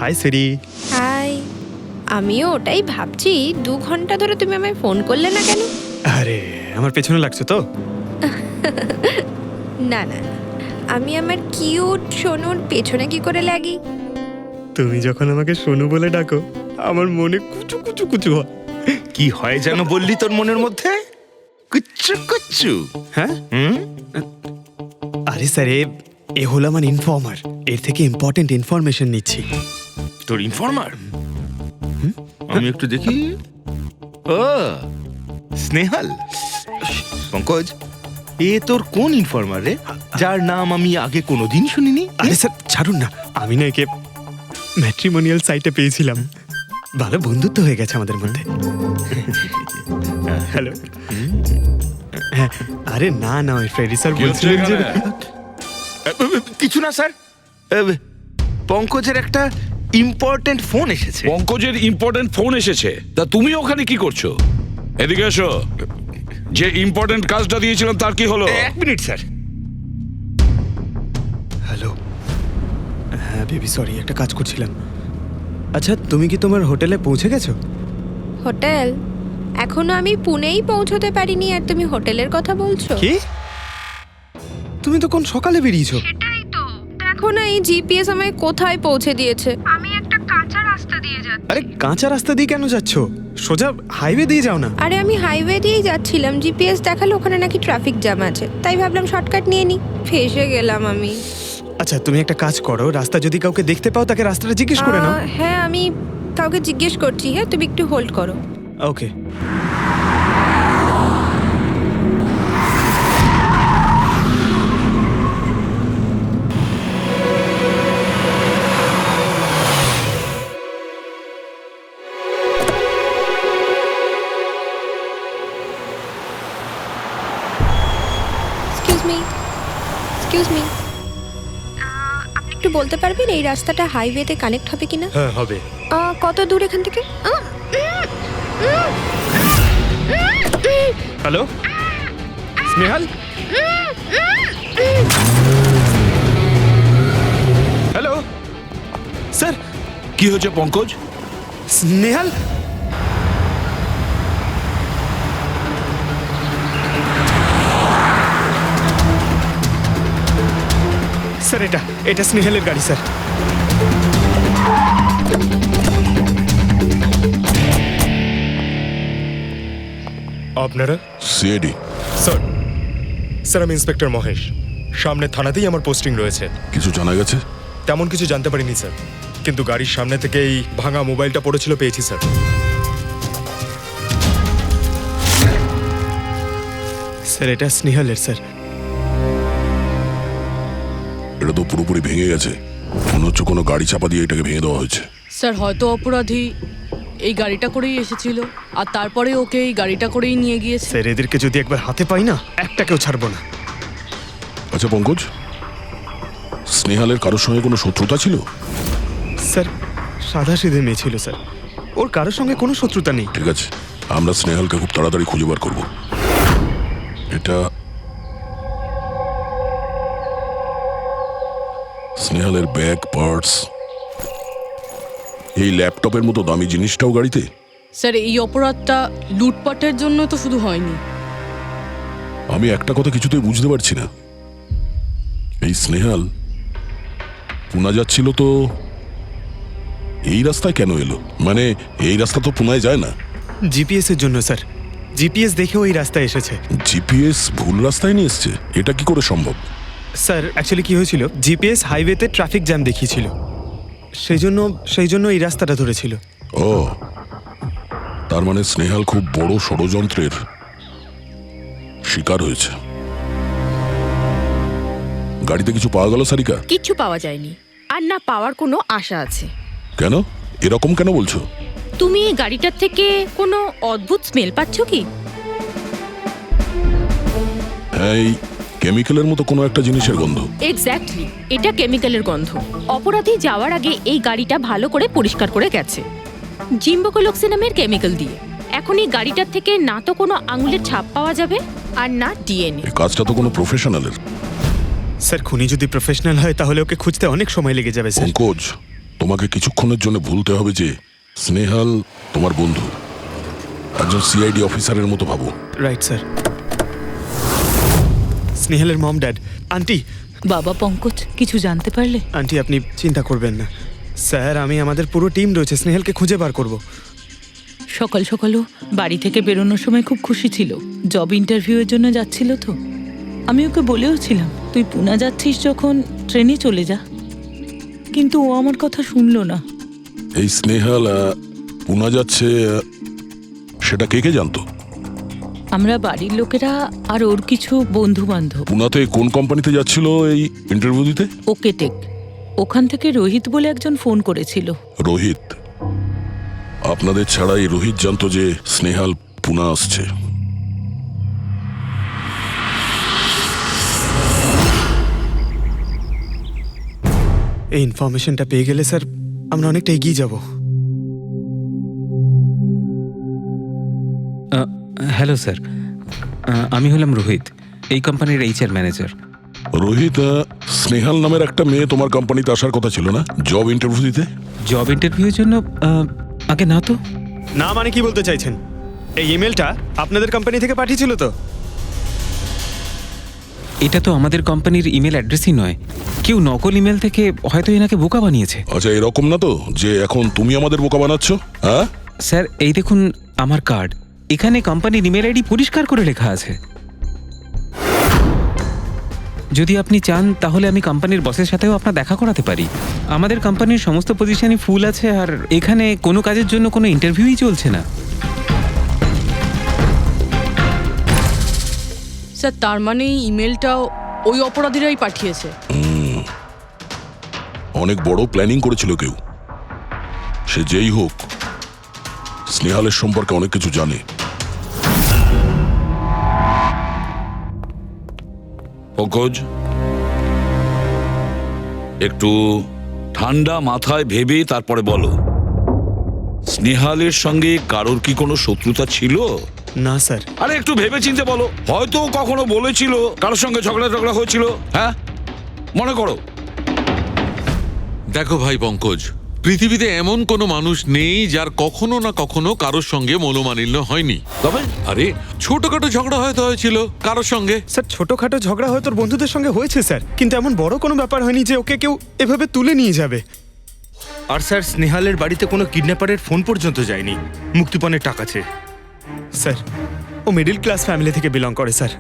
High সুরি। High. আমিও ওটাই ভাবছি, 2 ঘন্টা ধরে তুমি আমায় ফোন করলে না কেন? আরে আমার পেছনে লাগছো তো? না না, আমি আমার কিউট সোনুর পেছনে কি করে লাগি? তুমি যখন আমাকে সোনু বলে ডাকো আমার মনে কুচু কুচু কুচু হয়। কি হয় যেন বললি তোর মনের মধ্যে? কুচ্চু কুচ্চু। হ্যাঁ? আরে স্যার, এ হলো আমার ইনফর্মার। এর থেকে ইম্পর্টেন্ট ইনফরমেশন নিচ্ছি। তোর ইনফর্মার? আমি একটু দেখি। ও স্নেহাল। পঙ্কজ, এ তোর কোন ইনফর্মার রে, যার নাম আমি আগে কোনোদিন শুনিনি? আরে স্যার ছাড়ুন না, আমি না একে ম্যাট্রিমোনিয়াল সাইটে পেয়েছিলাম। ভালো বন্ধুত্ব হয়ে গেছে আমাদের মধ্যে। হ্যালো। হ্যাঁ, আরে না না, ওই ফ্রেডি স্যার বলছিলেন যে কিছু না স্যার, পঙ্কজের একটা ইম্পর্টেন্ট ফোন এসেছে। পঙ্কজের ইম্পর্টেন্ট ফোন এসেছে, তা তুমি ওখানে কি করছো? এদিকে এসো। যে ইম্পর্টেন্ট কাজটা দিয়েছিলাম তার কি হলো? 1 মিনিট স্যার। হ্যালো। হ্যাঁ বেবি, সরি, একটা কাজ করছিলাম। আচ্ছা, তুমি কি তোমার হোটেলে পৌঁছে গেছো? হোটেল? এখনো আমি পুনেই পৌঁছতে পারিনি আর তুমি হোটেলের কথা বলছো? কি? তুমি তো কোন সকালে বেরিয়েছো? সেটাই তো, দেখো না এই জিপিএস আমায় কোথায় পৌঁছে দিয়েছে। আমি একটা কাঁচা রাস্তা দিয়ে যাচ্ছি। আরে কাঁচা রাস্তা দিয়ে কেন যাচ্ছো? সোজা হাইওয়ে দিয়ে যাও না। আরে আমি হাইওয়ে দিয়েই যাচ্ছিলাম, জিপিএস দেখালো ওখানে নাকি ট্রাফিক জ্যাম আছে, তাই ভাবলাম শর্টকাট নিয়ে নি। ফেসে গেলাম আমি। আচ্ছা, তুমি একটা কাজ করো, রাস্তা যদি কাউকে দেখতে পাও তাকে রাস্তাটা জিজ্ঞেস করে নাও। হ্যাঁ, আমি কাউকে জিজ্ঞেস করছি। হ্যাঁ, তুমি একটু হোল্ড করো। ওকে। এক্সকিউজ মি, আপনি একটু বলতে পারবেন এই রাস্তাটা হাইওয়েতে কানেক্ট হবে কিনা? হ্যাঁ হবে। কত দূর এখান থেকে? হ্যালো স্নেহাল। Hello sir. কি হয়েছে পঙ্কজ? স্নেহাল, স্যার এটা স্নেহালের গাড়ি স্যার। আপনারা? সিআইডি। স্যার আমি ইন্সপেক্টর মহেশ। সামনে থানাতেই আমার পোস্টিং রয়েছে। কিছু জানা গেছে? তেমন কিছু জানতে পারিনি স্যার, কিন্তু গাড়ির সামনে থেকে এই ভাঙা মোবাইলটা পড়েছিল, পেয়েছি স্যার। স্যার এটা স্নেহালের স্যার। এটা তো পুরোপুরি ভেঙে গেছে, মনে হচ্ছে কোনো গাড়ি চাপা দিয়ে এটাকে ভেঙে দেওয়া হয়েছে। স্যার হয়তো অপরাধী এই গাড়িটা করেই এসেছিল আর তারপরে ওকে এই গাড়িটা করেই নিয়ে গিয়েছে। স্যার এদেরকে যদি একবার হাতে পাই না, একটাকেও ছাড়বো না। আচ্ছা পঙ্কজ, স্নেহালের কারোর সঙ্গে কোনো শত্রুতা ছিল? স্যার সাদা সিধে মেয়ে ছিল স্যার, ওর কারোর সঙ্গে কোনো শত্রুতা নেই। ঠিক আছে, আমরা স্নেহালকে খুব তাড়াতাড়ি খুঁজে বার করবো। এটা স্নেহালের ব্যাগ, পার্টস, এই ল্যাপটপের মতো দামি জিনিসটাও গাড়িতে? স্যার এই অপরাধটা লুটপাটের জন্য তো শুধু হয়নি। আমি একটা কথা কিছুতেই বুঝতে পারছি না, এই স্নেহাল পুনা যাচ্ছিল তো এই রাস্তায় কেন এলো? মানে এই রাস্তা তো পুনায় যায় না। জিপিএস এর জন্য স্যার, জিপিএস দেখে ওই রাস্তায় এসেছে। জিপিএস ভুল রাস্তায় নিয়ে এসছে, এটা কি করে সম্ভব? স্যার অ্যাকচুয়ালি কি হয়েছিল, জিপিএস হাইওয়েতে ট্রাফিক জ্যাম দেখিয়েছিল, সেই জন্য এই রাস্তাটা ধরেছিল। ও, তার মানে স্নেহাল খুব বড় ষড়যন্ত্রের শিকার হয়েছে। গাড়িতে কিছু পাওয়া গেল সারিকা? কিচ্ছু পাওয়া যায়নি, আর না পাওয়ার কোনো আশা আছে। কেন এরকম কেন বলছো? তুমি এই গাড়িটার থেকে কোনো অদ্ভুত স্মেল পাচ্ছ কি? হ্যাঁ, এই কেমিক্যালের মতো কোনো একটা জিনিসের গন্ধ। এক্স্যাক্টলি, এটা কেমিক্যালের গন্ধ। অপরাধী যাওয়ার আগে এই গাড়িটা ভালো করে পরিষ্কার করে গেছে জিম্বোকোলক্সি নামের কেমিক্যাল দিয়ে। এখন এই গাড়িটার থেকে না তো কোনো আঙুলের ছাপ পাওয়া যাবে আর না ডিএনএ। এই কাজটা তো কোনো প্রফেশনালের। স্যার খুনি যদি প্রফেশনাল হয় তাহলে ওকে খুঁজতে অনেক সময় লেগে যাবে স্যার। পঙ্কজ, তোমাকে কিছুক্ষণের জন্য ভুলতে হবে যে স্নেহাল তোমার বন্ধু, একজন সিআইডি অফিসারের মতো ভাবো। Right sir. স্নেহালের মম ড্যাড, আন্টি। বাবা পঙ্কজ, কিছু জানতে পারলে? আন্টি আপনি চিন্তা করবেন না স্যার, আমি আমাদের পুরো টিম রয়েছে, স্নেহালকে খুঁজে বার করব। সকাল সকালও বাড়ি থেকে বেরোনোর সময় খুব খুশি ছিল, জব ইন্টারভিউয়ের জন্য যাচ্ছিল তো। আমি ওকে বলেও ছিলাম তুই পুনা যাচ্ছিস যখন ট্রেনে চলে যা, কিন্তু ও আমার কথা শুনলো না। এই স্নেহাল পুনা যাচ্ছে, সেটা কে কে জানতো? আমরা বাড়ির লোকেরা আর ওর কিছু বন্ধু বান্ধব। পুনাতে কোন কোম্পানিতে যাচ্ছিল এই ইন্টারভিউ দিতে? Okay take. ওখান থেকে রোহিত বলে একজন ফোন করেছিল। রোহিত? আপনাদের ছাড়া এই রোহিত জানতো যে স্নেহাল পুনা আসছে? এই ইনফরমেশনটা পেয়ে গেলে স্যার আমরা অনেকটা এগিয়ে যাব। হ্যালো স্যার, আমি হলাম রোহিত, এই কোম্পানির এইচআর ম্যানেজার। রোহিত, স্নেহাল নামের একটা মেয়ে তোমার কোম্পানিতে আসার কথা ছিল না জব ইন্টারভিউ দিতে? জব ইন্টারভিউর জন্য? আগে না তো। না মানে কি বলতে চাইছেন? এই ইমেলটা আপনাদের কোম্পানি থেকে পাঠিয়েছিল তো? এটা তো আমাদের কোম্পানির ইমেল অ্যাড্রেসই নয়, কেউ নকল ইমেল থেকে হয়তো এনাকে বোকা বানিয়েছে। আচ্ছা, এরকম না তো যে এখন তুমি আমাদের বোকা বানাচ্ছ? হ্যাঁ স্যার, এই দেখুন আমার কার্ড, এখানে কোম্পানির ইমেল আইডি পরিষ্কার করে লেখা আছে। যদি আপনি চান তাহলে আমি কোম্পানির বসের সাথেও আপনার দেখা করাতে পারি। আমাদের কোম্পানির সমস্ত পজিশনই ফুল আছে, আর এখানে কোনো কাজের জন্য কোনো ইন্টারভিউই চলছে না। স্যার, তার মানে এই ইমেলটাও ওই অপরাধীরাই পাঠিয়েছে। অনেক বড় প্ল্যানিং করেছিল কেউ। সে যেই হোক, স্নেহালের সম্পর্কে অনেক কিছু জানে। পঙ্কজ, একটু ঠান্ডা মাথায় ভেবে তারপরে বলো, স্নেহালের সঙ্গে কারোর কি কোনো শত্রুতা ছিল? না স্যার। আরে একটু ভেবে চিনতে বলো, হয়তো কখনো বলেছিল কারোর সঙ্গে ঝগড়া হয়েছিল। হ্যাঁ, মনে করো। দেখো ভাই পঙ্কজ, পৃথিবীতে এমন কোনো মানুষ নেই যার কখনো না কখনো কারোর সঙ্গে মনোমালিন্য হয়নি। তবে আরে ছোটখাটো ঝগড়া হয়তো হয়েছিল কারোর সঙ্গে। স্যার, ছোটখাটো ঝগড়া হয়তো ওর বন্ধুদের সঙ্গে হয়েছে স্যার, কিন্তু এমন বড় কোনো ব্যাপার হয়নি যে ওকে কেউ এভাবে তুলে নিয়ে যাবে। আর স্যার, স্নেহালের বাড়িতে কোনো কিডন্যাপারের ফোন পর্যন্ত যায়নি মুক্তিপণের টাকা চেয়ে। স্যার, ও মিডল ক্লাস ফ্যামিলি থেকে বিলং করে স্যার।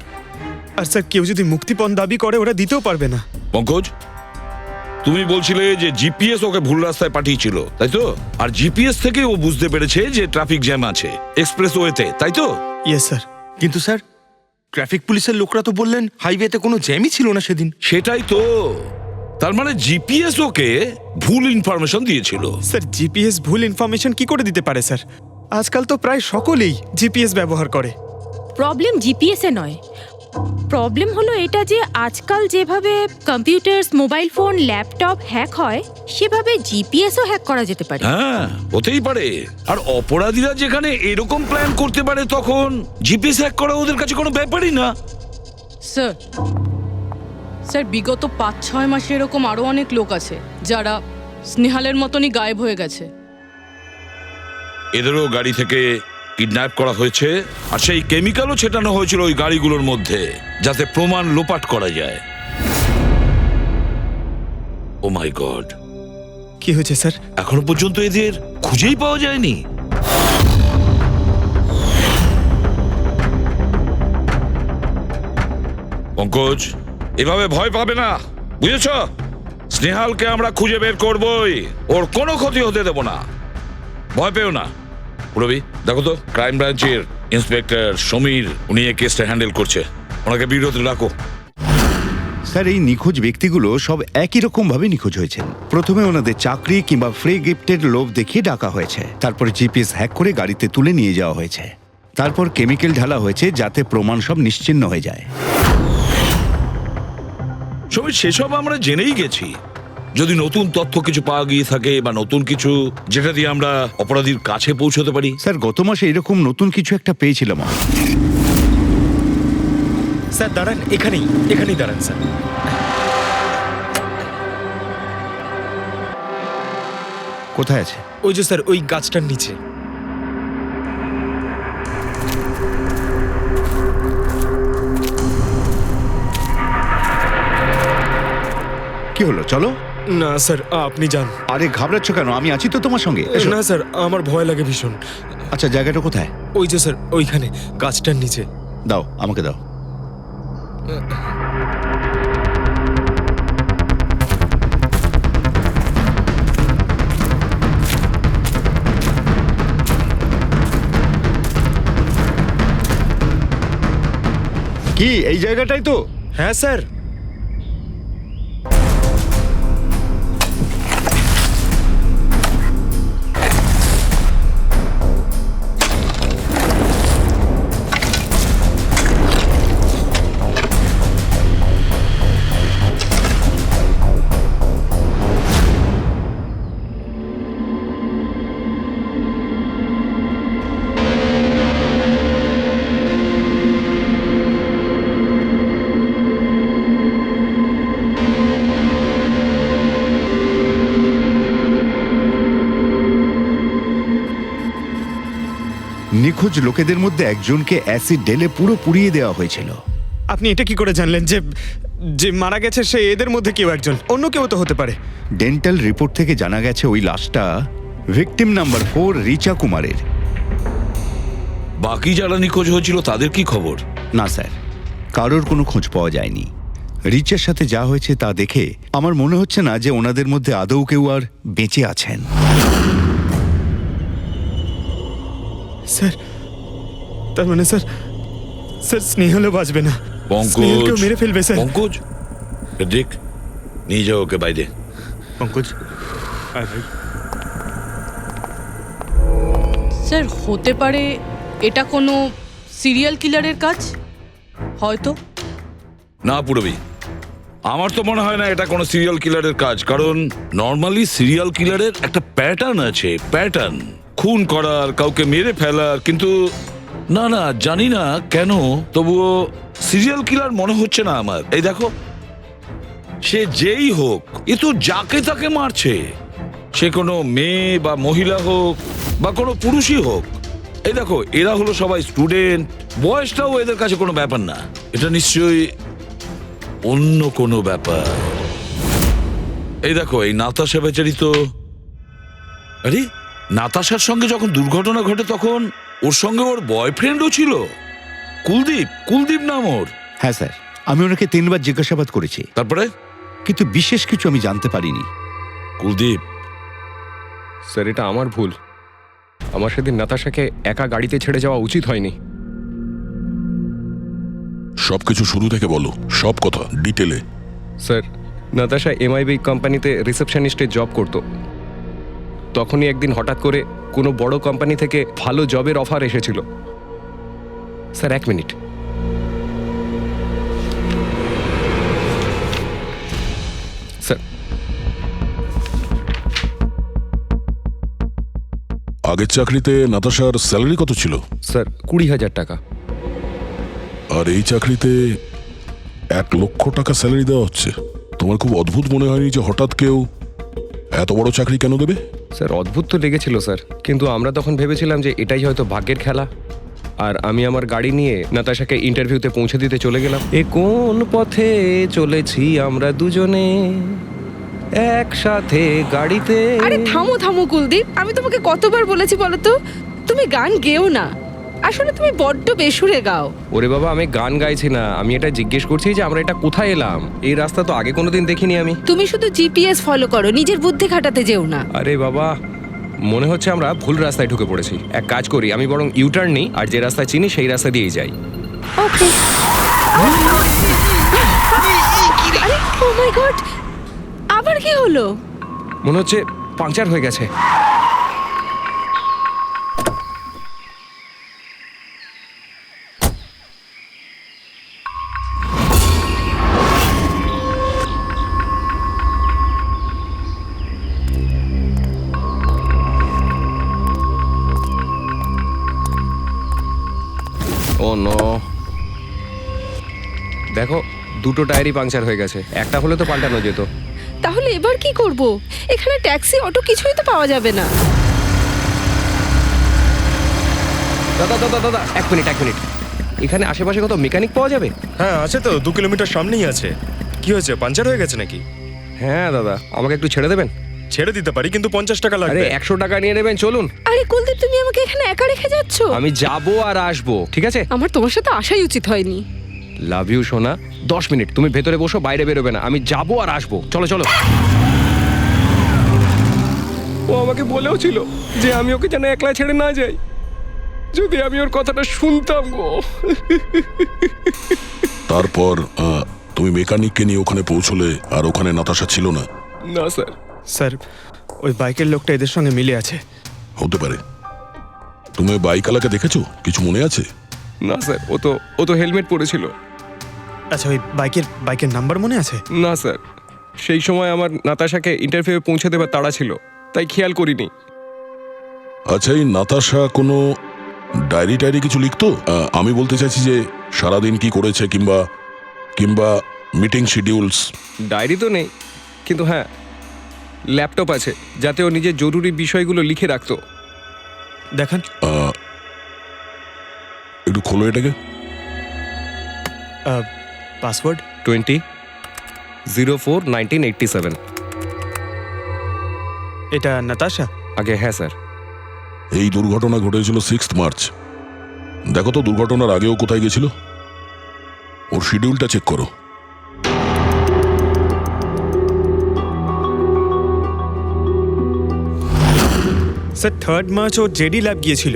আর স্যার, কেউ যদি মুক্তিপণ দাবি করে ওরা দিতেও পারবে না। পঙ্কজ, তুমি বলছিলে যে জিপিএস ওকে ভুল রাস্তায় পাঠিয়েছিল, তাই তো? আর জিপিএস থেকে ও বুঝতে পেরেছে যে ট্রাফিক জ্যাম আছে এক্সপ্রেসওয়েতে, তাই তো? Yes sir. কিন্তু স্যার, ট্রাফিক পুলিশের লোকরা তো বললেন হাইওয়েতে কোনো জ্যামই ছিল না সেদিন। সেটাই তো, তার মানে জিপিএস ওকে ভুল ইনফরমেশন দিয়েছিল। স্যার, জিপিএস ভুল ইনফরমেশন কি করে দিতে পারে স্যার? আজকাল তো প্রায় সকলেই জিপিএস ব্যবহার করে। প্রবলেম জিপিএসে নয়, প্রবলেম হলো এটা যে আজকাল যেভাবে computers, mobile phone, laptop hack হয়, সেভাবে জিপিএসও হ্যাক করা যেতে পারে। হ্যাঁ, হতেই পারে। আর অপরাধীরা যেখানে এরকম প্ল্যান করতে পারে, তখন জিপিএস হ্যাক করা ওদের কাছে কোনো ব্যাপারই না। স্যার, বিগত 5-6 মাসে এরকম আরো অনেক লোক আছে যারা স্নেহালের মতনই গায়েব হয়ে গেছে। এদেরও গাড়ি থেকে কিডন্যাপ করা হয়েছে, আর সেই কেমিক্যালও ছেটানো হয়েছিল ওই গাড়িগুলোর মধ্যে, যাতে প্রমাণ লোপাট করা যায়। ও মাই গড, কি হয়েছে স্যার? এখনো পর্যন্ত এদের খুঁজেই পাওয়া যায়নি। পঙ্কজ, এভাবে ভয় পাবে না, বুঝেছ? স্নেহালকে আমরা খুঁজে বের করবই, ওর কোনো ক্ষতি হতে দেব না, ভয় পেও না। রবি, দেখো তো ক্রাইম ব্রাঞ্চের ইন্সপেক্টর সমীর, উনি এই কেসটা হ্যান্ডেল করছে, ওনাকে বিরতি রাখো। স্যার, এই নিখোঁজ ব্যক্তিগুলো সব একই রকম ভাবে নিখোঁজ হয়েছেন। প্রথমে ওনাদের চাকরি কিংবা ফ্রি গিফটের লোভ দেখিয়ে ডাকা হয়েছে, তারপরে জিপিএস হ্যাক করে গাড়িতে তুলে নিয়ে যাওয়া হয়েছে, তারপর কেমিক্যাল ঢালা হয়েছে যাতে প্রমাণ সব নিশ্চিহ্ন হয়ে যায়। সমীর, সেসব আমরা জেনেই গেছি। যদি নতুন তথ্য কিছু পাওয়া গিয়ে থাকে বা নতুন কিছু যেটা দিয়ে আমরা অপরাধীর কাছে পৌঁছতে পারি। স্যার, গত মাসে এরকম নতুন কিছু একটা পেয়েছিলাম। স্যার দাঁড়ান, এখানেই দাঁড়ান স্যার। কোথায় আছে? ওই যে স্যার ওই গাছটার নিচে। কি হলো, চলো। না স্যার, আপনি যান। আরে ঘাবড়াচ্ছ কেন? আমি আছি তো তোমার সঙ্গে, এসো। না স্যার, আমার ভয় লাগে ভীষণ। আচ্ছা, জায়গাটা কোথায়? ওই যে স্যার ওইখানে গাছটার নিচে। দাও, আমাকে দাও। কি এই জায়গাটাই তো? হ্যাঁ স্যার। নিখোঁজ লোকেদের মধ্যে একজনকে অ্যাসিড ঢেলে পুরো পুড়িয়ে দেওয়া হয়েছিল। আপনি এটা কি করে জানলেন যে যে মারা গেছে সে এদের মধ্যে কেউ একজন? অন্য কেউ তো হতে পারে। ডেন্টাল রিপোর্ট থেকে জানা গেছে ওই লাশটা ভিকটিম নাম্বার 4 রিচা কুমারের। বাকি যারা নিখোঁজ হয়েছিল তাদের কি খবর? না স্যার, কারোর কোনো খোঁজ পাওয়া যায়নি। রিচার সাথে যা হয়েছে তা দেখে আমার মনে হচ্ছে না যে ওনাদের মধ্যে আদৌ কেউ আর বেঁচে আছেন। স্যার, তার মানে স্যার স্যার স্নেহালও বাঁচবে না। পঙ্কজ, স্নেহালকেও মেরে ফেলবে স্যার। পঙ্কজ, দেখ, নিয়ে যাও ওকে বাইরে। পঙ্কজ, আয় ভাই। স্যার, হতে পারে এটা কোনো সিরিয়াল কিলারের কাজ, হয়তো। না পুরবি, আমার তো মনে হয় না এটা কোনো সিরিয়াল কিলারের কাজ, কারণ নর্মালি সিরিয়াল কিলারের একটা প্যাটার্ন আছে, প্যাটার্ন খুন করার, কাউকে মেরে ফেলার। কিন্তু না না, জানি না কেন, তবুও সিরিয়াল কিলার মনে হচ্ছে না আমার। এই দেখো, সে যেই হোক, এ তো যাকে তাকে মারছে, সে কোনো মেয়ে বা মহিলা হোক বা কোনো পুরুষই হোক। এই দেখো, এরা হলো সবাই স্টুডেন্ট, বয়সটাও এদের কাছে কোনো ব্যাপার না। এটা নিশ্চয়ই অন্য কোনো ব্যাপার। এই দেখো, এই নাতাশা বেচারি তো, আরে নাতাশার সঙ্গে যখন দুর্ঘটনা ঘটে তখন ওর সঙ্গে ওর বয়ফ্রেন্ডও ছিল, কুলদীপ, কুলদীপ নাম ওর। হ্যাঁ স্যার, আমি ওনাকে 3 বার জিজ্ঞাসাবাদ করেছি, তারপরে কিন্তু বিশেষ কিছু আমি জানতে পারিনি। কুলদীপ, স্যার, এটা আমার ভুল। আমার সেদিন নাতাশাকে একা গাড়িতে ছেড়ে যাওয়া উচিত হয়নি। সবকিছু শুরু থেকে বলো, সব কথা ডিটেলে। স্যার, নাতাশা এমআইবি কোম্পানিতে রিসেপশনিস্টের জব করতো। তখনই একদিন হঠাৎ করে কোনো বড় কোম্পানি থেকে ভালো জবের অফার এসেছিল। Sir, 1 minute. স্যার, আগের চাকরিতে নাতাশার স্যালারি কত ছিল? স্যার, 20,000 টাকা। আর এই চাকরিতে 1 লক্ষ টাকা স্যালারি দেওয়া হচ্ছে। তোমার খুব অদ্ভুত মনে হয়নি যে হঠাৎ কেউ এত বড় চাকরি কেন দেবে? স্যার, অদ্ভুত তো লেগেছিল স্যার, কিন্তু আমরা তখন ভেবেছিলাম যে এটাই হয়তো ভাগ্যের খেলা। আর আমি আমার গাড়ি নিয়ে নাতাশাকে ইন্টারভিউতে পৌঁছে দিতে চলে গেলাম। এ কোন পথে চলেছি আমরা দুজনে একসাথে গাড়িতে। আরে থামো থামো কুলদীপ, আমি তোমাকে কতবার বলেছি বলো তো, তুমি গান গেও না। আসলে তুমি বড্ড বেসুরে গাও। ওরে বাবা, আমি গান গাইছি না, আমি এটা জিজ্ঞেস করছি যে আমরা এটা কোথায় এলাম। এই রাস্তা তো আগে কোনোদিন দেখিনি আমি। তুমি শুধু জিপিএস ফলো করো, নিজের বুদ্ধি খাটাতে যেও না। আরে বাবা, মনে হচ্ছে আমরা ভুল রাস্তায় ঢুকে পড়েছি। এক কাজ করি, আমি বরং ইউটার্ন নিই, আর যে রাস্তা চিনি সেই রাস্তা দিয়েই যাই। ওকে। আরে ও মাই গড, আবার কি হলো? মনে হচ্ছে পাংচার হয়ে গেছে। ও নো, দেখো, 2টো টায়ারই পাংচার হয়ে গেছে। একটা হলে তো পাল্টানো যেত। তাহলে এবার কি করব? এখানে ট্যাক্সি অটো কিছুই তো পাওয়া যাবে না। দাদা দাদা দাদা, এক মিনিট। এখানে আশেপাশে কত মেকানিক পাওয়া যাবে? হ্যাঁ আছে তো, 2 কিলোমিটার সামনেই আছে। কি হয়েছে, পাঞ্চার হয়ে গেছে নাকি? হ্যাঁ দাদা, আমাকে একটু ছেড়ে দেবেন? ছেড়ে দিতে পারি, কিন্তু 50 টাকা আরে লাগবে। 100 টাকা নিয়ে নেবেন, চলুন। আরে কুলদীপ, তুমি আমাকে এখানে একা রেখে যাচ্ছ? আমি যাবো আর আসবো, ঠিক আছে? আমার তোমার সাথে আসাই উচিত হয়নি। লাভ ইউ সোনা। 10 মিনিট তুমি ভেতরে বসো, বাইরে বেরোবে না। আমি যাবো আর আসবো, চলো চলো। ও আমাকে বলেও ছিল যে আমি ওকে যেন একলা ছেড়ে না যাই। যদি আমি ওর কথাটা শুনতাম গো। তারপর তুমি মেকানিককে নিয়ে ওখানে পৌঁছলে, আর ওখানে নাতাশা ছিল না? না স্যার। স্যার, ওই বাইকের লোকটা এদের সঙ্গে মিলে আছে। হতে পারে। তুমি বাইকওয়ালাকে দেখেছো? কিছু মনে আছে? না স্যার, ও তো হেলমেট পরেছিল। আচ্ছা, ওই বাইকের নাম্বার মনে আছে? না স্যার, সেই সময় আমার নাতাশাকে ইন্টারভিউ পৌঁছে দেবার তাড়া ছিল, তাই খেয়াল করিনি। আচ্ছা, এই নাতাশা কোনো ডায়েরি কিছু লিখতো? আমি বলতে চাইছি যে সারাদিন কি করেছে, কিংবা মিটিং শিডিউলস। ডায়েরি তো নেই, কিন্তু হ্যাঁ ল্যাপটপ আছে, যাতে ও নিজের জরুরি বিষয়গুলো লিখে রাখতো। দেখান। একটু খোলো এটাকে। পাসওয়ার্ড 20/04/1987। এটা নাতাশা? আগে হ্যাঁ স্যার। এই দুর্ঘটনা ঘটেছিল 6 মার্চ। দেখো তো দুর্ঘটনার আগেও কোথায় গেছিল। ওর শিডিউলটা চেক করো। স্যার 3 মার্চ ও জেডি ল্যাব গিয়েছিল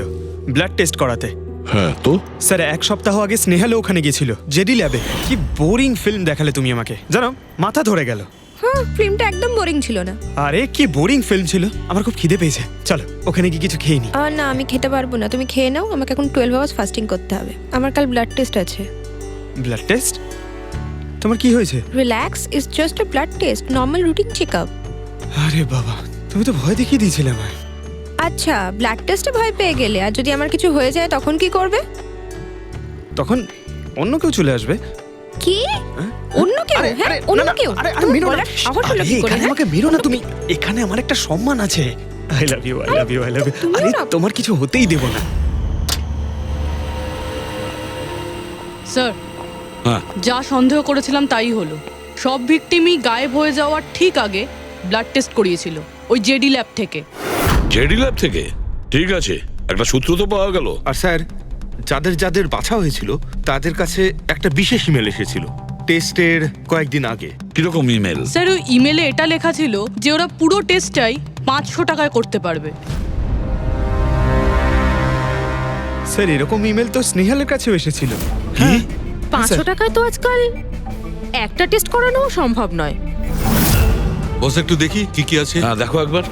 ব্লাড টেস্ট করাতে। হ্যাঁ তো? স্যার 1 সপ্তাহ আগে স্নেহালও ওখানে গিয়েছিল জেডি ল্যাবে। কি বোরিং ফিল্ম দেখালে তুমি আমাকে, জানো মাথা ধরে গেল। হ্যাঁ, ফিল্মটা একদম বোরিং ছিল না। আরে কি বোরিং ফিল্ম ছিল। আমার খুব খিদে পেয়েছে, চলো ওখানে গিয়ে কিছু খেয়ে নি। না, আমি খেতে পারবো না, তুমি খেয়ে নাও। আমাকে এখন 12 আওয়ার্স ফাস্টিং করতে হবে। আমার কাল ব্লাড টেস্ট আছে। Blood test? তোমার কি হয়েছে? Relax, it's just a blood test, normal routine checkup. আরে বাবা, তুমি তো ভয় দেখিয়ে দিয়েছিলে আমায়। আচ্ছা, ব্লাড টেস্টে ভয় পেয়ে গেলে, আর যদি আমার কিছু হয়ে যায় তখন কি করবে? তখন অন্য কেউ চলে আসবে। কি? অন্য কেউ? হ্যাঁ, অন্য কেউ? তুমি বলার সাহস হলো কি করে? আমাকে মেরো না তুমি, এখানে আমার একটা সম্মান আছে। I love you, I love you, I love you. আরে তোমার কিছু হতেই দেব না। স্যার, হ্যাঁ। যা সন্দেহ করেছিলাম তাই হলো। সব ভিকটিমই গায়েব হয়ে যাওয়ার ঠিক আগে ব্লাড টেস্ট করিয়েছিল ওই জেডি ল্যাব থেকে। জেডি ল্যাব থেকে? ঠিক আছে, একটা সূত্র তো পাওয়া গেল। আর স্যার, যাদের বাছা হয়েছিল তাদের কাছে একটা বিশেষ ইমেল এসেছিল টেস্টের কয়েকদিন আগে। কিরকম ইমেল? স্যার, ওই ইমেলে এটা লেখা ছিল যে ওরা পুরো টেস্টটাই 500 টাকায় করতে পারবে। স্যার, এরকম ইমেল তো স্নেহালের কাছেও এসেছিল। কি? 500 টাকায় তো আজকাল একটা টেস্ট করানো সম্ভব নয়। বস একটু দেখি কি কি আছে। হ্যাঁ দেখো একবার।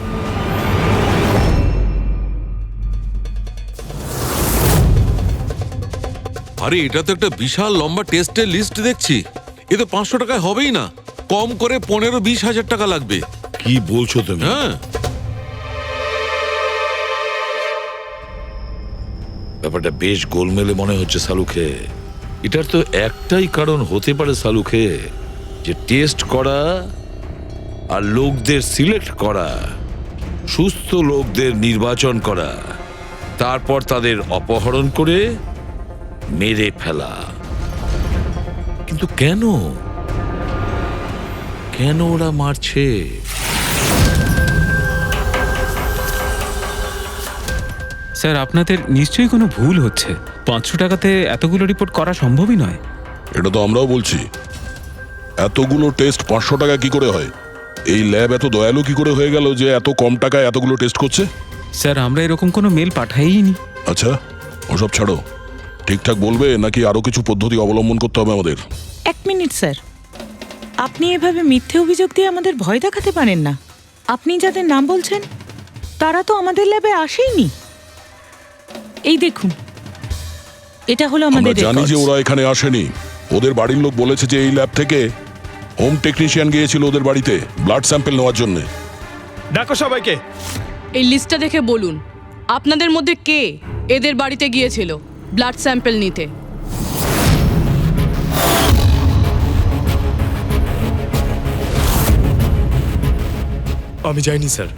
আরে এটা তো একটা বিশাল লম্বা টেস্টের লিস্ট দেখছি। এ তো 500 টাকায় হবেই না, কম করে 15-20 হাজার টাকা লাগবে। কি বলছো তুমি? হ্যাঁ, ব্যাপারটা বেশ গোলমেলে মনে হচ্ছে সালুকে। এটার তো একটাই কারণ হতে পারে সালুকে, যে টেস্ট করা আর লোকদের সিলেক্ট করা, সুস্থ লোকদের নির্বাচন করা, তারপর তাদের অপহরণ করে মেরে ফেলা। কিন্তু কেন ওরা মারছে? স্যার, আপনাদের নিশ্চয়ই কোনো ভুল হচ্ছে। 500 টাকাতে এতগুলো রিপোর্ট করা সম্ভবই নয়। এটা তো আমরাও বলছি। এতগুলো টেস্ট 500 টাকা কি করে হয়? এই ল্যাব এত দয়ালু কি করে হয়ে গেল যে এত কম টাকায় এতগুলো টেস্ট করছে? স্যার, আমরা এরকম কোনো মেল পাঠাইনি। আচ্ছা, ওসব ছাড়ো। ঠিকঠাক বলবে নাকি আরো কিছু পদ্ধতি অবলম্বন করতে হবে আমাদের? 1 মিনিট স্যার, আপনি এভাবে মিথ্যে অভিযোগ দিয়ে আমাদের ভয় দেখাতে পারেন না। আপনি যাদের নাম বলছেন তারা তো আমাদের ল্যাবে আসেইনি। এই দেখুন, এটা হলো আমরা আমাদের জানি যে records। ওরা এখানে আসেনি। ওদের বাড়ির লোক বলেছে যে এই ল্যাব থেকে হোম টেকনিশিয়ান গিয়েছিল ওদের বাড়িতে ব্লাড স্যাম্পল নেওয়ার জন্য। ডাকো সবাইকে। এই লিস্টটা দেখে বলুন, আপনাদের মধ্যে কে এদের বাড়িতে গিয়েছিল ব্লাড স্যাম্পল নিতে? আমি যাইনি স্যার,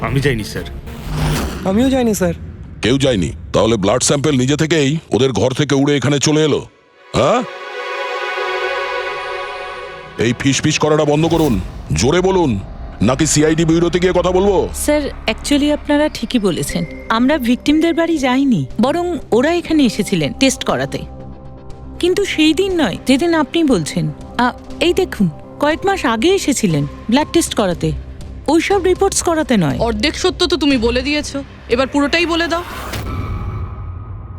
আমি যাইনি স্যার। আমিও যাইনি স্যার। কেউ যায়নি? তাহলে ব্লাড স্যাম্পল নিজে থেকেই ওদের ঘর থেকে উড়ে এখানে চলে এলো? হ্যাঁ, এই ফিস করাটা বন্ধ করুন, জোরে বলুন, নাকি সিআইডি ব্যুরোতে গিয়ে কথা বলবো? স্যার অ্যাকচুয়ালি আপনারা ঠিকই বলেছেন, আমরা ভিকটিমদের বাড়ি যাইনি, বরং ওরা এখানে এসেছিলেন টেস্ট করাতে। কিন্তু সেই দিন নয় যেদিন আপনি বলছেন। এই দেখুন, কয়েক মাস আগে এসেছিলেন ব্লাড টেস্ট করাতে, ওইসব রিপোর্টস করাতে নয়। অর্ধেক সত্য তো তুমি বলে দিয়েছো, এবার পুরোটাই বলে দাও।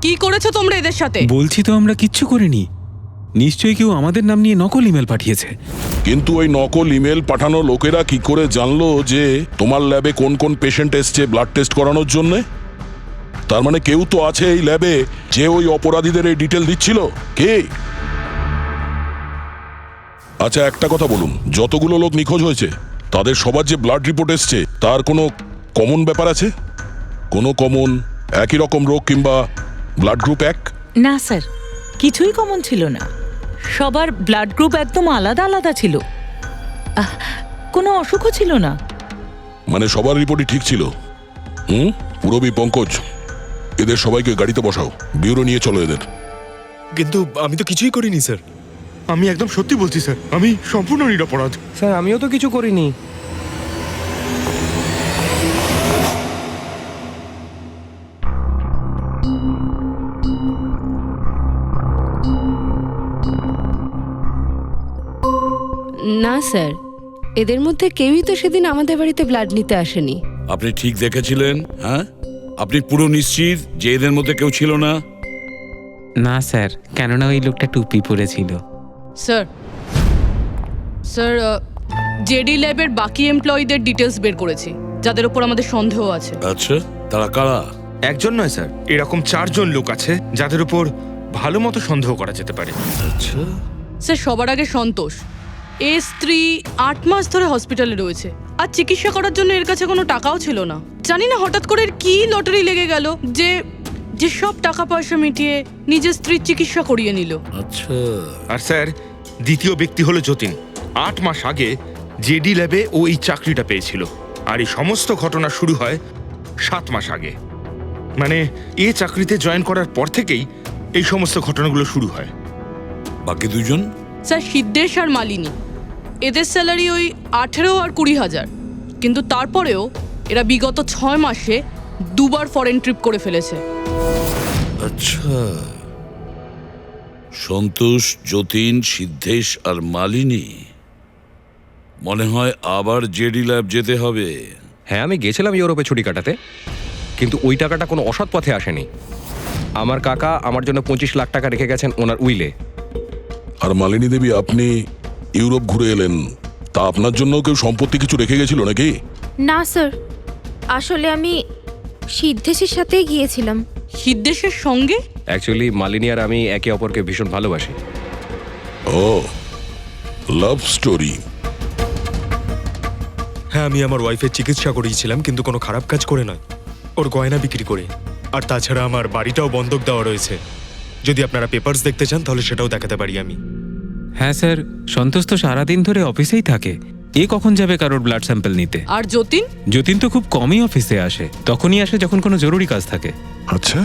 কি করেছো তোমরা এদের সাথে? বলছি তো আমরা কিচ্ছু করিনি। নিশ্চয়ই কেউ আমাদের নাম নিয়ে নকল ইমেল পাঠিয়েছে। কিন্তু ওই নকল ইমেল পাঠানো লোকেরা কি করে জানলো যে তোমার ল্যাবে কোন কোন পেশেন্ট এসছে ব্লাড টেস্ট করানোর জন্য? তার মানে কেউ তো আছে এই ল্যাবে যে ওই অপরাধীদের এই ডিটেল দিচ্ছিল। কে? আচ্ছা একটা কথা বলুন, যতগুলো লোক নিখোঁজ হয়েছে তাদের সবার যে ব্লাড রিপোর্ট এসছে তার কোনো কমন ব্যাপার আছে? কোনো কমন একই রকম রোগ কিংবা ব্লাড গ্রুপ এক? না স্যার, কিছুই কমন ছিল না। সবার ব্লাড গ্রুপ একদম আলাদা আলাদা ছিল, কোনো অসুখও ছিল না। মানে সবার রিপোর্টই ঠিক ছিল? পুরবী, পঙ্কজ, এদের সবাইকে গাড়িতে বসাও, ব্যুরো নিয়ে চলো এদের। কিন্তু আমি তো কিছুই করিনি স্যার। আমি একদম সত্যি বলছি স্যার, আমি সম্পূর্ণ নিরপরাধ। স্যার আমিও তো কিছু করিনি। না স্যার, এদের মধ্যে কেউই তো সেদিন আমাদের বাড়িতে ব্লাড নিতে আসেনি। আপনি ঠিক দেখেছিলেন? হ্যাঁ, আপনি পুরো নিশ্চিত যে এদের মধ্যে কেউ ছিল না? না স্যার, কেননা ওই লোকটা টুপি পরেছিল। স্যার স্যার জেডি ল্যাবের বাকি এমপ্লয়ীদের ডিটেলস বের করেছি, যাদের উপর আমাদের সন্দেহ আছে। আচ্ছা, তারা কারা? একজন নয় স্যার, এরকম 4 জন লোক আছে যাদের উপর ভালো মতো সন্দেহ করা যেতে পারে। আচ্ছা, স্যার সবার আগে সন্তোষ, এর স্ত্রী 8 মাস ধরে হসপিটালে রয়েছে, আর চিকিৎসা করার জন্য এর কাছে কোনো টাকাও ছিল না। জানি না হঠাৎ করে এর কি লটারি লেগে গেল যে যে সব টাকা পয়সা মিটিয়ে নিজের স্ত্রীর চিকিৎসা করিয়ে নিল। আচ্ছা। আর স্যার দ্বিতীয় ব্যক্তি হলো যতীন। 8 মাস আগে জেডি ল্যাবে ও এই চাকরিটা পেয়েছিল, আর এই সমস্ত ঘটনা শুরু হয় 7 মাস আগে। মানে এ চাকরিতে জয়েন করার পর থেকেই এই সমস্ত ঘটনাগুলো শুরু হয়। বাকি দুজন? স্যার সিদ্ধেশ আর মালিনী, এদের স্যালারি ওই 18 আর 20,000, কিন্তু তারপরেও এরা বিগত 6 মাসে 2 বার ফরেন ট্রিপ করে ফেলেছে। আচ্ছা, সন্তোষ, যতীন, সিদ্ধেশ আর মালিনী, মনে হয় আবার জেডি ল্যাব যেতে হবে। হ্যাঁ, আমি গেছিলাম ইউরোপে ছুটি কাটাতে, কিন্তু ওই টাকাটা কোনো অসৎ পথে আসেনি। আমার কাকা আমার জন্য 25 লাখ টাকা রেখে গেছেন ওনার উইলে। আর মালিনী দেবী, আপনি ইউরোপ ঘুরে এলেন, তা আপনার জন্য কেউ সম্পত্তি কিছু রেখে গেছিল নাকি? না স্যার, আসলে আমি সিদ্ধেশের সাথেই গিয়েছিলাম। সিদ্ধেশের সঙ্গে? অ্যাকচুয়ালি মালিনী আর আমি একে অপরকে ভীষণ ভালোবাসি। ও, লাভ স্টোরি। হ্যাঁ, আমি আমার ওয়াইফের চিকিৎসা করিয়েছিলাম, কিন্তু কোনো খারাপ কাজ করে নয়, ওর গয়না বিক্রি করে। আর তাছাড়া আমার বাড়িটাও বন্ধক দেওয়া রয়েছে। যদি আপনারা পেপারস দেখতে চান তাহলে সেটাও দেখাতে পারি আমি। হ্যাঁ স্যার, সন্তোষ তো সারাদিন ধরে অফিসেই থাকে, এ কখন যাবে কারোর ব্লাড স্যাম্পল নিতে? আর যতীন? যতীন তো খুব কমই অফিসে আসে, তখনই আসে যখন কোনো জরুরি কাজ থাকে। আচ্ছা,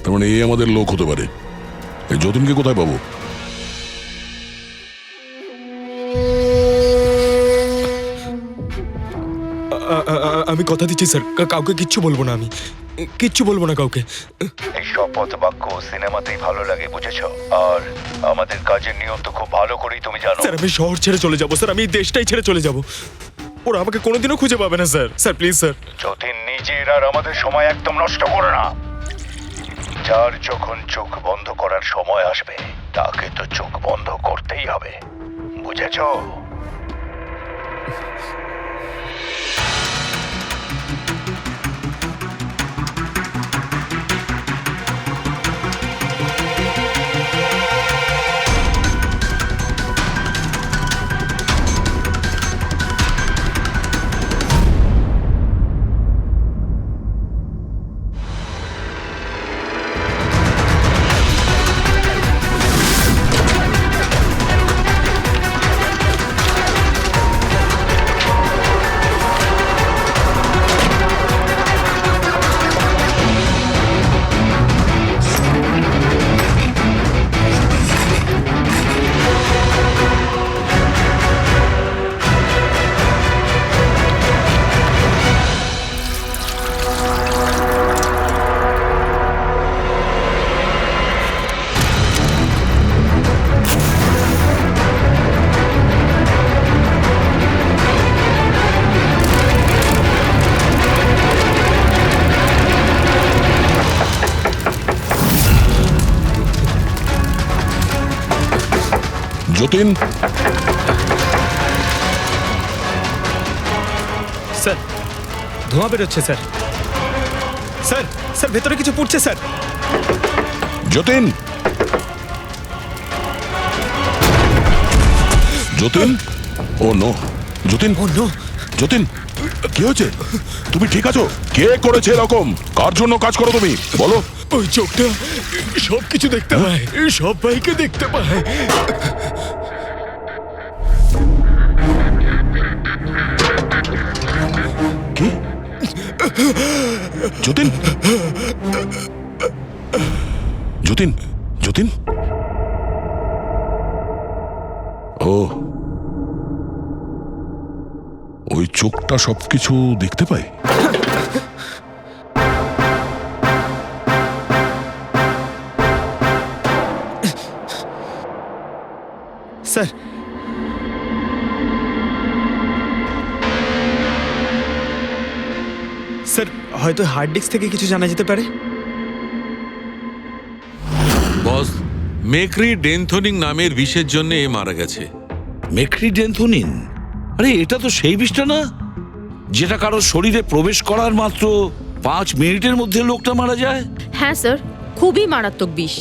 তার মানে এই আমাদের লোক হতে পারে। এই যতীনকে কোথায় পাবো? আমি কথা দিচ্ছি স্যার, কাউকে কিচ্ছু বলবো না, আমি কিচ্ছু বলবো না কাউকে। এই শপথ বাক্য সিনেমাতেই ভালো লাগে, বুঝেছো? আর আমাদের কাজের নিয়ম তো খুব ভালো করেই তুমি জানো। স্যার আমি শহর ছেড়ে চলে যাবো স্যার, আমি এই দেশটাই ছেড়ে চলে যাবো। ওরা আমাকে কোনোদিনও খুঁজে পাবে না sir. Sir please sir. Jatin, নিজের আর আমাদের সময় একদম নষ্ট করো না। যার যখন চোখ বন্ধ করার সময় আসবে তাকে তো চোখ বন্ধ করতেই হবে, বুঝেছো? যতীন, স্যার ধোঁয়া বেরোচ্ছে স্যার। স্যার স্যার ভেতরে কিছু পড়ছে স্যার। যতীন, যতীন, ও নো, যতীন, ও নো, যতীন, কি হয়েছে? তুমি ঠিক আছো? কে করেছে এরকম? কার জন্য কাজ করো তুমি, বলো? ওই চোখটা সব কিছু দেখতে পায়, সব ভাইকে দেখতে পায়। কি? যতীন, যতীন, যতীন, ও ওই চোখটা সবকিছু দেখতে পায়। স্যার স্যার হয়তো হার্ড ডিস্ক থেকে কিছু জানা যেতে পারে। বস, মেক্রি ডেনথোনিং নামের বিষের জন্য এ মারা গেছে। মেক্রিডেন্থোনিন? আরে এটা তো সেই বিষটা না যেটা কারো শরীরে প্রবেশ করার মাত্র 5 মিনিটের মধ্যে লোকটা মারা যায়? হ্যাঁ স্যার, খুবই মারাত্মক বিষ।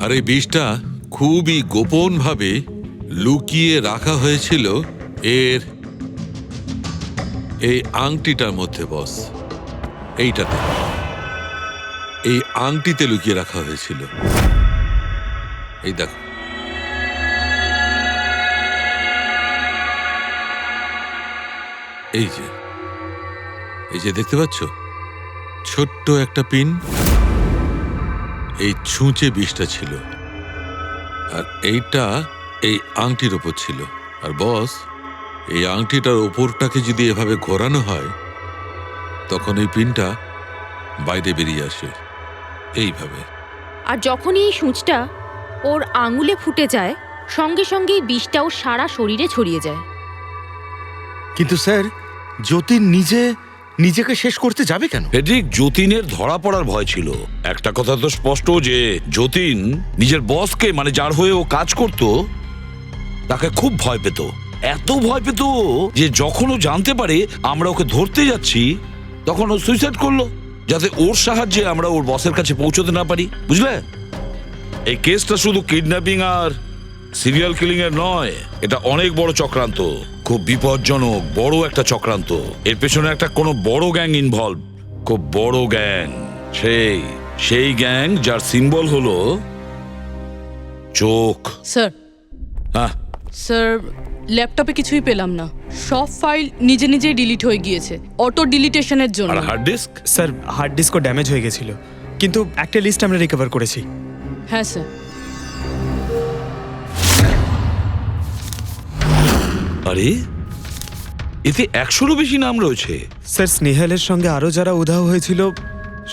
আর এই বিষটা খুবই গোপনভাবে লুকিয়ে রাখা হয়েছিল এর এই আংটিটার মধ্যে। বস, এইটাতে, এই আংটিতে লুকিয়ে রাখা হয়েছিল। এই দেখো, এই যে দেখতে পাচ্ছ ছোট্ট একটা পিন, এই ছুঁচে বিষটা ছিল, আর এইটা এই আংটির ওপর ছিল। আর বস, এই আংটিটার ওপরটাকে যদি এভাবে ঘোরানো হয় তখন এই পিনটা বাইরে বেরিয়ে আসে এইভাবে। আর যখনই এই সূঁচটা ওর আঙুলে ফুটে যায়, সঙ্গে সঙ্গেই বিষটা ওর সারা শরীরে ছড়িয়ে যায়। কিন্তু স্যার, যতীন নিজেকে শেষ করতে যাবে কেন? ফেডরিক, যতীনের ধরা পড়ার ভয় ছিল। একটা কথা তো স্পষ্ট যে যতীন নিজের বসকে, মানে যার হয়ে ও কাজ করত, তাকে খুব ভয় পেত। এত ভয় পেত যে যখন ও জানতে পারে আমরা ওকে ধরতে যাচ্ছি, তখন ও সুইসাইড করলো, যাতে ওর সাহায্যে আমরা ওর বসের কাছে পৌঁছতে না পারি। বুঝলে, এই কেসটা শুধু কিডন্যাপিং আর সিরিয়াল কিলিং এর নয়, এটা অনেক বড় চক্রান্ত, খুব বিপজ্জনক বড় একটা চক্রান্ত। এর পেছনে একটা কোনো বড় গ্যাং ইনভলভ, খুব বড় গ্যাং। সেই গ্যাং যার সিম্বল হলো চোখ। স্যার, হ্যাঁ স্যার ল্যাপটপে কিছুই পেলাম না। সব ফাইল নিজে নিজেই ডিলিট হয়ে গিয়েছে অটো ডিলিটেশনের জন্য। আর হার্ড ডিস্ক? স্যার হার্ড ডিস্কও ড্যামেজ হয়ে গেছিল, কিন্তু একটা লিস্ট আমরা রিকভার করেছি। হ্যাঁ স্যার। আরে এতে 100-রও বেশি নাম রয়েছে। স্যার স্নেহালের সঙ্গে আরো যারা উধাও হয়েছিল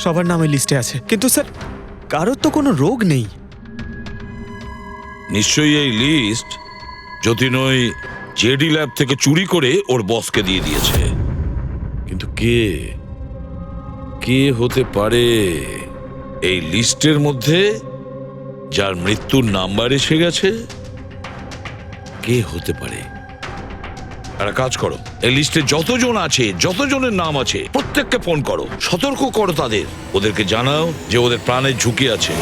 সবার নাম ওই লিস্টে আছে, কিন্তু স্যার কারোর তো কোনো রোগ নেই। নিশ্চয়ই এই লিস্ট যতীন ওই জেডি ল্যাব থেকে চুরি করে ওর বসকে দিয়ে দিয়েছে। কিন্তু কে হতে পারে এই লিস্টের মধ্যে যার মৃত্যুর নাম্বার এসে গেছে? কে হতে পারে? একটা কাজ করো, এই লিস্টে যতজন আছে, যতজনের নাম আছে, প্রত্যেককে ফোন করো, সতর্ক করো তাদের, ওদেরকে জানাও যে ওদের প্রাণের ঝুঁকি আছে।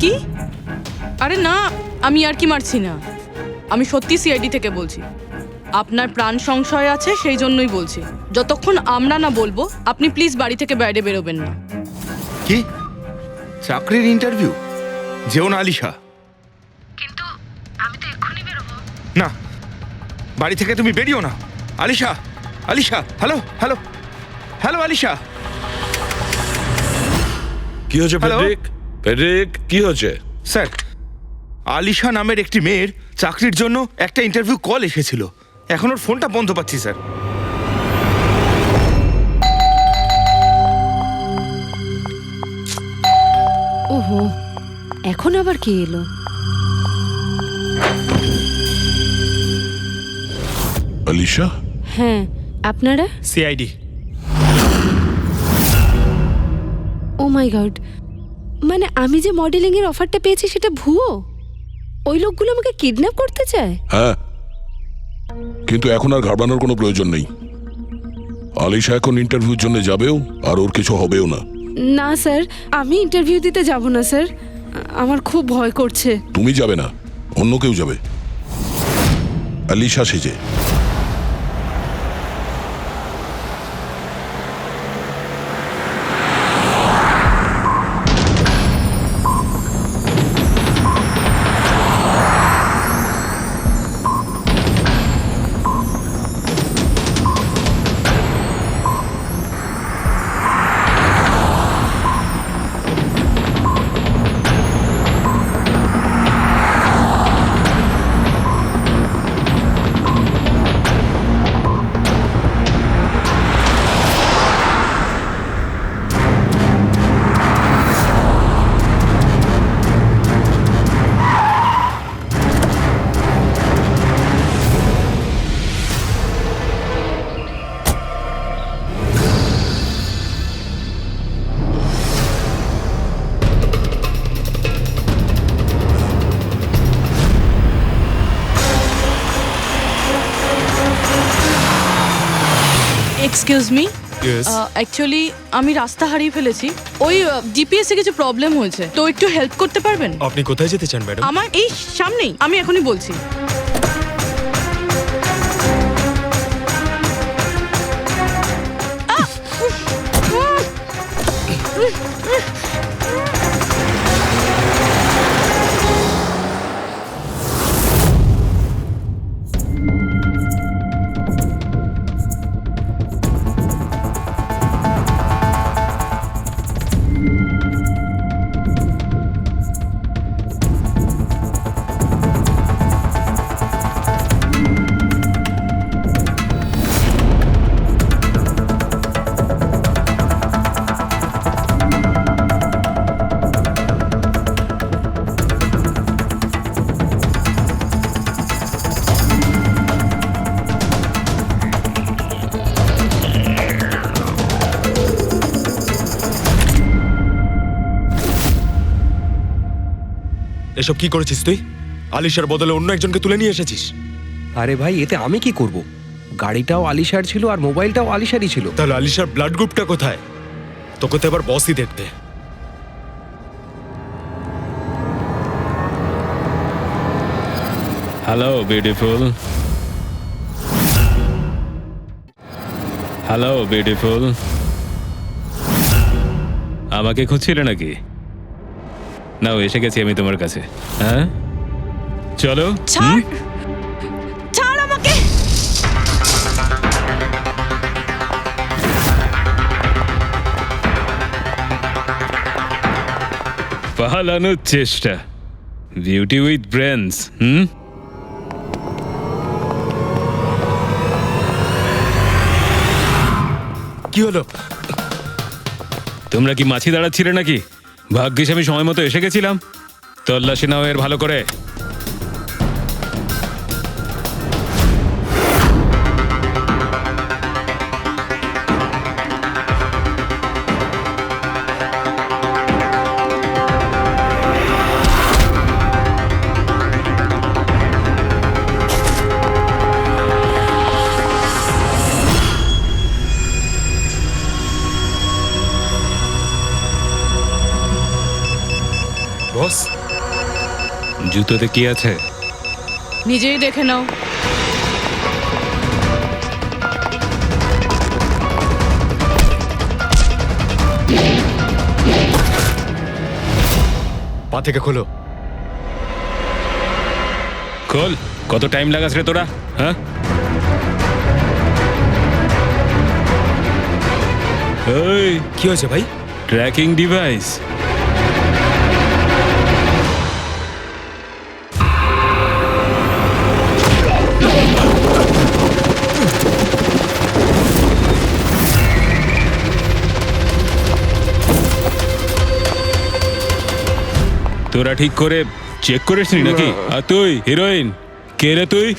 কি? আরে না, আমি আর কি মারছি না। আমি সত্যি সিআইডি থেকে বলছি। আপনার প্রাণ সংশয় আছে, সেই জন্যই বলছি। যতক্ষণ আমরা না বলবো, আপনি প্লিজ বাড়ি থেকে বাইরে বেরোবেন না। কি চাকরির ইন্টারভিউ? যেও না আলিশা। কিন্তু আমি তো এক্ষুনি বেরোবো। না, বাড়ি থেকে তুমি বেরিও না। Alisha, Alisha, hello hello hello Alisha. কি হয়েছে হ্যালো? ফেডরিক, কি হয়েছে? স্যার, আলিশা নামের একটি মেয়ের চাকরির জন্য একটা ইন্টারভিউ কল এসেছিল। এখন ওর ফোনটা বন্ধ পাচ্ছি স্যার। ওহো, এখন আবার কে এলো? আলিশা, হ্যাঁ, আপনারা? সিআইডি। মাই গড, মানে আমি যে মডেলিং এর অফারটা পেয়েছি সেটা ভুয়ো? ওই লোকগুলো আমাকে কিডন্যাপ করতে চায়? হ্যাঁ, কিন্তু এখন আর ঘাবড়ানোর কোনো প্রয়োজন নেই। আলিশা এখন ইন্টারভিউর জন্য যাবেও, আর ওর কিছু হবেও না। না স্যার, আমি ইন্টারভিউ দিতে যাব না স্যার, আমার খুব ভয় করছে। তুমি যাবে না, অন্য কেউ যাবে, আলিশা সেজে। Excuse me, Yes. অ্যাকচুয়ালি আমি রাস্তা হারিয়ে ফেলেছি। ওই জিপিএস এ কিছু প্রবলেম হয়েছে, তো একটু হেল্প করতে পারবেন? আপনি কোথায় যেতে চান ম্যাডাম? আমার এই সামনেই, আমি এখনই বলছি। এসব কি করেছিস তুই? আলিশার বদলে অন্য একজনকে তুলে নিয়ে এসেছিস। আরে ভাই, এতে আমি কি করব? গাড়িটাও আলিশার ছিল আর মোবাইলটাও আলিশারই ছিল। তাহলে আলিশার ব্লাড গ্রুপটা কোথায়? তোকে তো এবার বসই দেখবে। হ্যালো বিউটিফুল, হ্যালো বিউটিফুল, আমাকে খুঁজছিলে নাকি? নাও, এসে গেছি আমি তোমার কাছে। হ্যাঁ, চলো। ছাড়, ছাড় আমাকে। পালানোর চেষ্টা, বিউটি উইথ ব্রেনস। কি হলো? তোমরা কি মাছি দাঁড়াচ্ছিলে নাকি? ভাগ্যিস আমি সময় মতো এসে গেছিলাম। তল্লাশি নাও এর ভালো করে। বস, জুতোতে কি আছে? নিজেই দেখে নাও। পা থেকে খোলো। খোল। কত টাইম লাগাস রে তোরা? হ্যাঁ, ওই কি হয়েছে ভাই? Tracking device. তোরা ঠিক করে চেক করিসনি নাকি? আর তুই হিরোইন, কে রে তুই?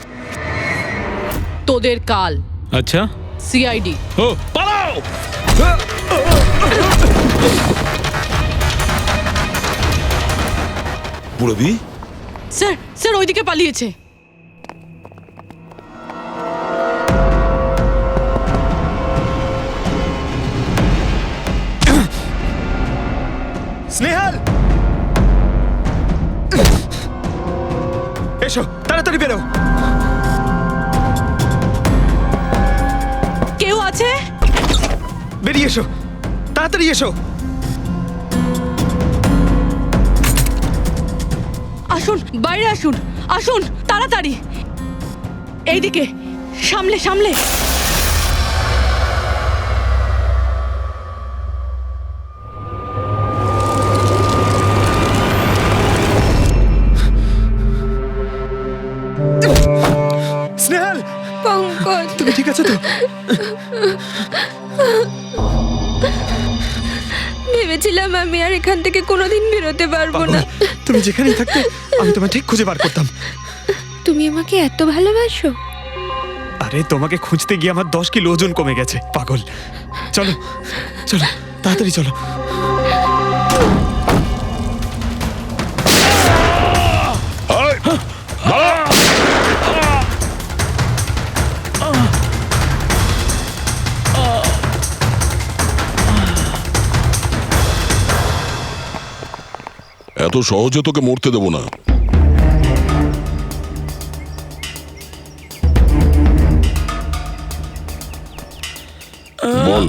তোদের কাল। আচ্ছা, সিআইডি। ও পালাও। পুরবি স্যার স্যার ওইদিকে পালিয়েছে। স্নেহাল, এসো তাড়াতাড়ি বেরো। কেউ আছে? বেরিয়ে এসো, তাড়াতাড়ি এসো। আসুন, বাইরে আসুন, আসুন তাড়াতাড়ি। এইদিকে, সামলে সামলে। স্নেহাল, পঙ্কজ, তুমি ঠিক আছে তো? ভেবেছিলাম আমি আর এখান থেকে কোনোদিন বেরোতে পারবো না। তুমি যেখানেই থাকতে আমি তোমায় ঠিক খুঁজে বার করতাম। তুমি আমাকে এত ভালোবাসো? আরে তোমাকে খুঁজতে গিয়ে আমার 10 কিলো ওজন কমে গেছে, পাগল। চলো চলো, তাড়াতাড়ি চলো। এত সহজে তোকে মরতে দেবো না। বল,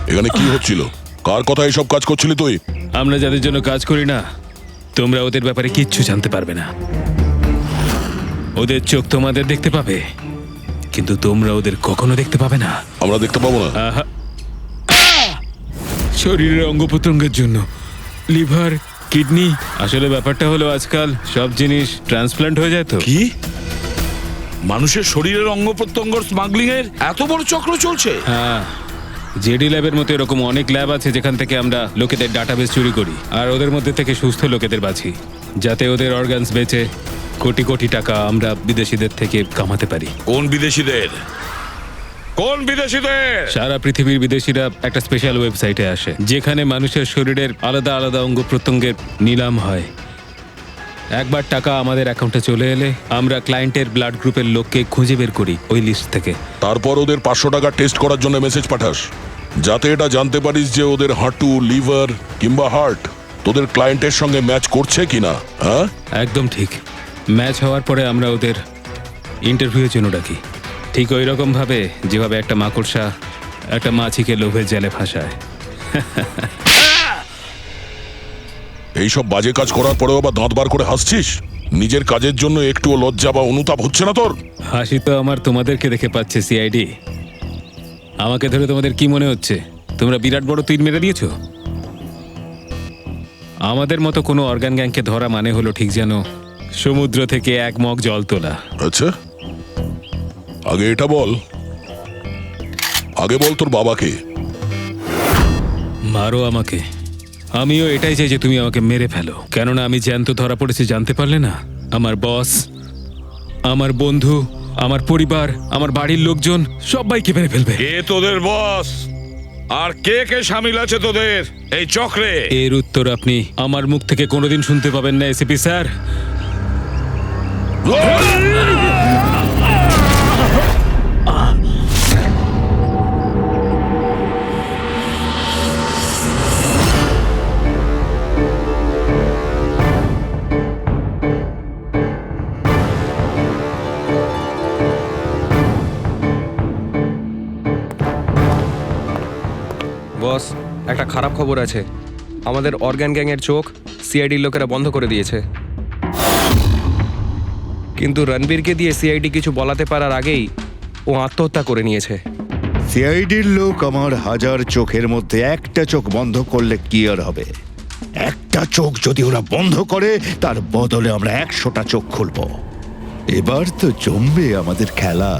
এখানে কি হচ্ছিল? কার কথা এসব কাজ করছিলি তুই? আমরা যাদের জন্য কাজ করি না, তোমরা ওদের ব্যাপারে কিচ্ছু জানতে পারবে না। ওদের চোখ তোমাদের দেখতে পাবে, কিন্তু তোমরা ওদের কখনো দেখতে পাবে না। আমরা দেখতে পাবো না? আহা! শরীরের অঙ্গ প্রত্যঙ্গের জন্য লিভার, কিডনি, আসলে ব্যাপারটা হলো আজকাল সব জিনিস ট্রান্সপ্লান্ট হয়ে যায় তো। কি মানুষের শরীরের অঙ্গ প্রত্যঙ্গ স্মাগলিং এর এত বড় চক্র চলছে? হ্যাঁ, জেডি ল্যাবের মতো এরকম অনেক ল্যাব আছে যেখান থেকে আমরা লোকেদের ডাটাবেস চুরি করি আর ওদের মধ্যে থেকে সুস্থ লোকেদের বাছি, যাতে ওদের অর্গানস বেচে কোটি কোটি টাকা আমরা বিদেশিদের থেকে কামাতে পারি। কোন বিদেশিদের? কোন বিদেশিদের? সারা পৃথিবীর বিদেশিরা একটা স্পেশাল ওয়েবসাইটে আসে যেখানে মানুষের শরীরের আলাদা আলাদা অঙ্গ প্রত্যঙ্গের নিলাম হয়। একবার টাকা আমাদের অ্যাকাউন্টে চলে এলে আমরা ক্লায়েন্টের ব্লাড গ্রুপের লোককে খুঁজে বের করি ওই লিস্ট থেকে। তারপর ওদের 500 টাকা টেস্ট করার জন্য মেসেজ পাঠাস, যাতে এটা জানতে পারিস যে ওদের হাঁটু, লিভার কিংবা হার্ট তোদের ক্লায়েন্টের সঙ্গে ম্যাচ করছে কিনা। হ্যাঁ, একদম ঠিক। ম্যাচ হওয়ার পরে আমরা ওদের ইন্টারভিউয়ের জন্য ডাকি, ঠিক ওই রকম ভাবে যেভাবে একটা মাকড়সা একটা মাছিকে লোভে জেলে ফাঁসায়। এইসব বাজে কাজ করার পরেও আবার দাঁত বার করে হাসছিস? নিজের কাজের জন্য একটুও লজ্জা বা অনুতাপ হচ্ছে না তোর? হাসি তো আমার তোমাদেরকে দেখে পাচ্ছে সিআইডি। আমাকে ধরে তোমাদের কি মনে হচ্ছে তোমরা বিরাট বড় তীর মেরে দিয়েছো? আমাদের মতো কোনো অর্গান গ্যাংকে ধরা মানে হলো ঠিক যেন সমুদ্র থেকে এক মগ জল তোলা। আচ্ছা, আগে এটা বল, আগে বল তোর বাবাকে। মারো আমাকে, আমিও এটাই চাই যে তুমি আমাকে মেরে ফেলো, কেননা আমি জ্যান্ত ধরা পড়েছি জানতে পারলে না? আমার বস, আমার বন্ধু, আমার পরিবার, আমার বাড়ির লোকজন সবাইকে মেরে ফেলবে। কে তোদের বস আর কে কে শামিল আছে তোদের এই চক্রে? এর উত্তর আপনি আমার মুখ থেকে কোনোদিন শুনতে পাবেন না এসিপি স্যার। বস, একটা খারাপ খবর আছে। আমাদের অর্গান গ্যাংয়ের চোখ সিআইডির লোকেরা বন্ধ করে দিয়েছে। কিন্তু রণবীরকে দিয়ে সিআইডি কিছু বলাতে পারার আগেই ও আত্মহত্যা করে নিয়েছে। সিআইডির লোক আমার 1000 চোখের মধ্যে একটা চোখ বন্ধ করলে কি আর হবে? একটা চোখ যদি ওরা বন্ধ করে তার বদলে আমরা 100টা চোখ খুলবো। এবার তো জমবে আমাদের খেলা।